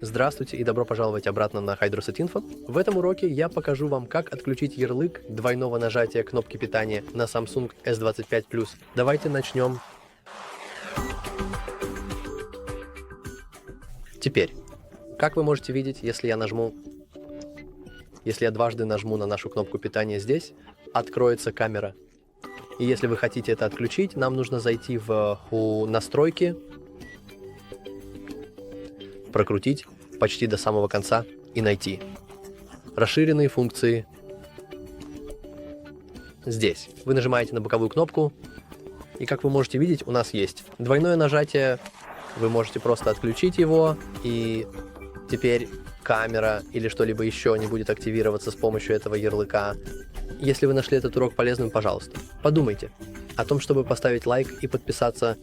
Здравствуйте и добро пожаловать обратно на Hydroset Info. В этом уроке я покажу вам, как отключить ярлык двойного нажатия кнопки питания на Samsung S25 Plus. Давайте начнем. Теперь, как вы можете видеть, если я дважды нажму на нашу кнопку питания здесь, откроется камера. И если вы хотите это отключить, нам нужно зайти в настройки, прокрутить почти до самого конца и найти расширенные функции. Здесь вы нажимаете на боковую кнопку, и как вы можете видеть, у нас есть двойное нажатие. Вы можете просто отключить его, и теперь камера или что-либо еще не будет активироваться с помощью этого ярлыка. Если вы нашли этот урок полезным, пожалуйста, подумайте о том, чтобы поставить лайк и подписаться